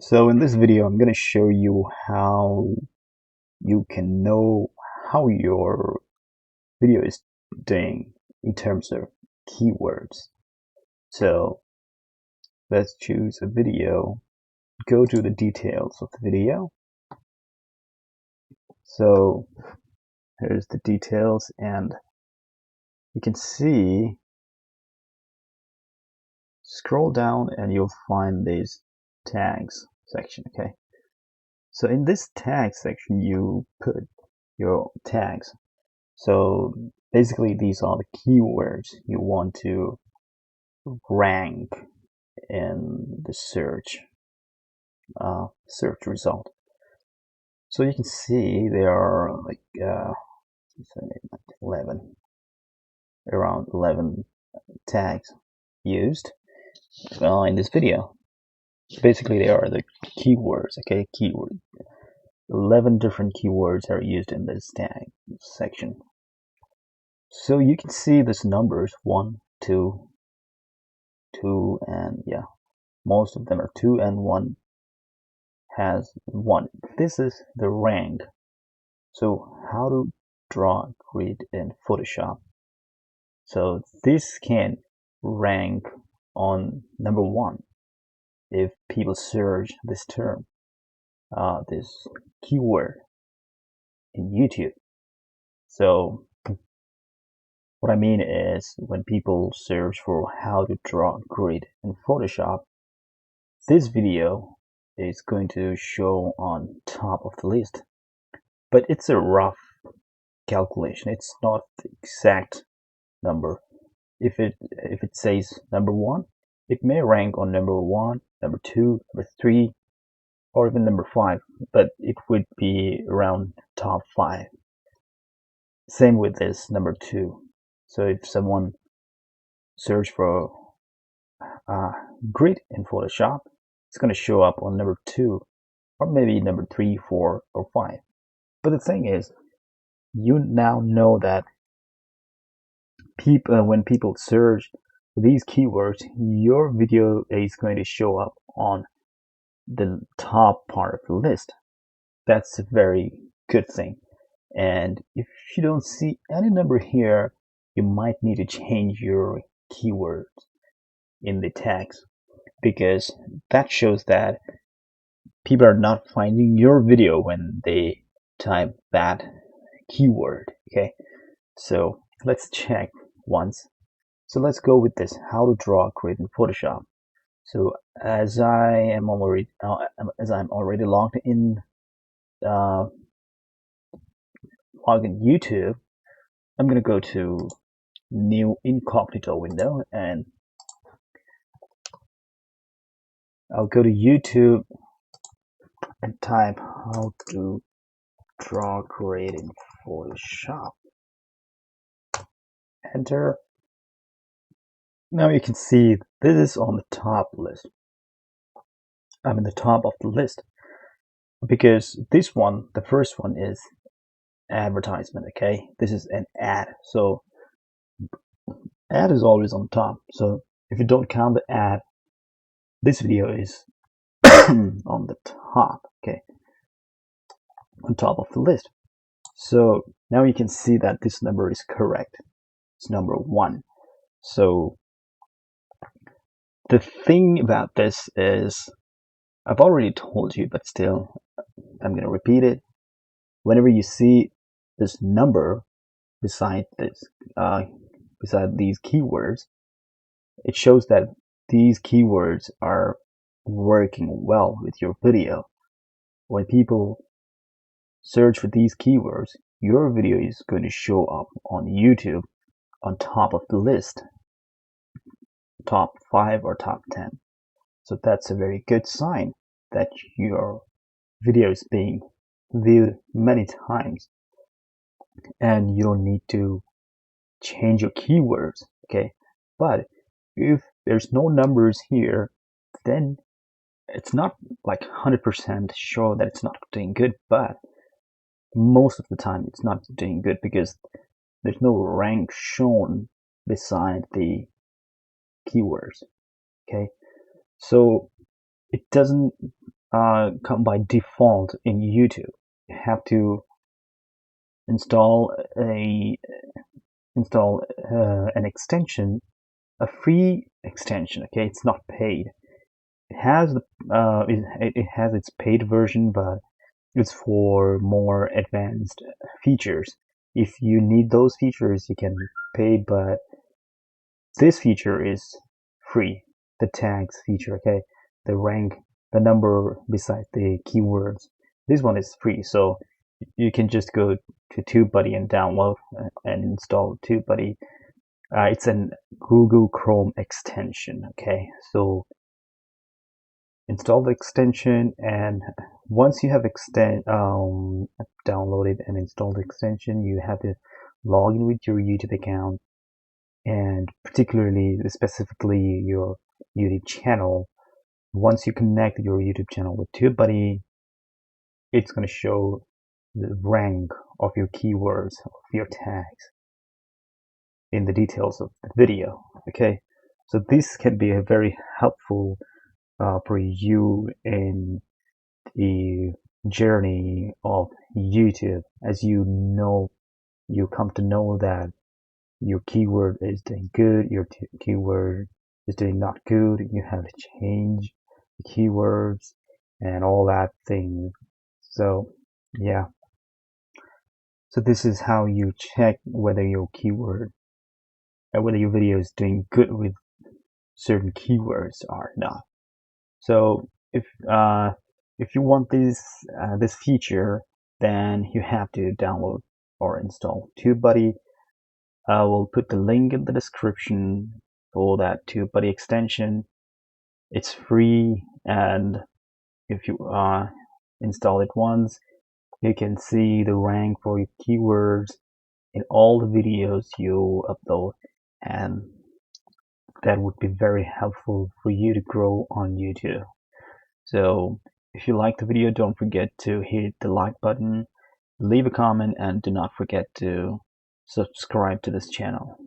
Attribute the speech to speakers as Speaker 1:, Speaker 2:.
Speaker 1: So in this video, I'm going to show you how you can know how your video is doing in terms of keywords. So let's choose a video, go to the details of the video. So here's the details, and you can see, scroll down and you'll find this tags section. Okay, so in this tag section you put your tags. So basically these are the keywords you want to rank in the search result. So you can see there are like 11, around 11 tags used in this video. Basically they are the keywords. Okay, 11 different keywords are used in this tag section. So you can see this numbers 1, 2, 2, and yeah, most of them are 2, and 1 has 1. This is the rank. So how to draw a grid in Photoshop. So this can rank on number 1 if people search this term, this keyword in YouTube. So what I mean is, when people search for how to draw a grid in Photoshop, this video is going to show on top of the list. But it's a rough calculation. It's not the exact number. If it says number 1, it may rank on number 1, number 2, number 3, or even number 5, but it would be around top 5. Same with this number 2. So if someone search for grid in Photoshop, it's going to show up on number 2, or maybe number 3, 4, or 5. But the thing is, you now know that when people search these keywords, your video is going to show up on the top part of the list. That's a very good thing. And if you don't see any number here, you might need to change your keywords in the tags, because that shows that people are not finding your video when they type that keyword. Okay, so let's check once. So let's go with this, how to draw a grid in Photoshop. So as I'm already logged in YouTube, I'm gonna go to new incognito window, and I'll go to YouTube and type how to draw grid in Photoshop. Enter. Now you can see this is on the top list. I'm in the top of the list because this one, the first one, is advertisement. Okay, this is an ad, so ad is always on top. So if you don't count the ad, this video is on the top. Okay, on top of the list. So now you can see that this number is correct. It's number 1. So the thing about this is, I've already told you, but still I'm going to repeat it. Whenever you see this number beside these keywords, it shows that these keywords are working well with your video. When people search for these keywords, your video is going to show up on YouTube on top of the list, top 5 or top 10. So that's a very good sign that your video is being viewed many times, and you don't need to change your keywords. Okay, but if there's no numbers here, then it's not like 100% sure that it's not doing good, but most of the time it's not doing good because there's no rank shown beside the keywords. Okay, so it doesn't come by default in YouTube. You have to install an extension, a free extension. Okay, it's not paid. It has it has its paid version, but it's for more advanced features. If you need those features, you can pay, but this feature is free. The tags feature, okay, the rank, the number beside the keywords. This one is free, so you can just go to Tubebuddy and download and install Tubebuddy. It's an Google Chrome extension, okay? So install the extension, and once you have downloaded and installed the extension, you have to log in with your YouTube account, and specifically your YouTube channel. Once you connect your YouTube channel with TubeBuddy, it's going to show the rank of your keywords, of your tags in the details of the video. Okay, so this can be a very helpful for you in the journey of YouTube. As you know, you come to know that your keyword is doing good, your keyword is doing not good, you have to change the keywords and all that thing. So yeah, so this is how you check whether your keyword whether your video is doing good with certain keywords or not. So if you want this feature, then you have to download or install TubeBuddy. I will put the link in the description for that TubeBuddy extension. It's free, and if you install it once, you can see the rank for your keywords in all the videos you upload, and that would be very helpful for you to grow on YouTube. So if you like the video, don't forget to hit the like button, leave a comment, and do not forget to subscribe to this channel.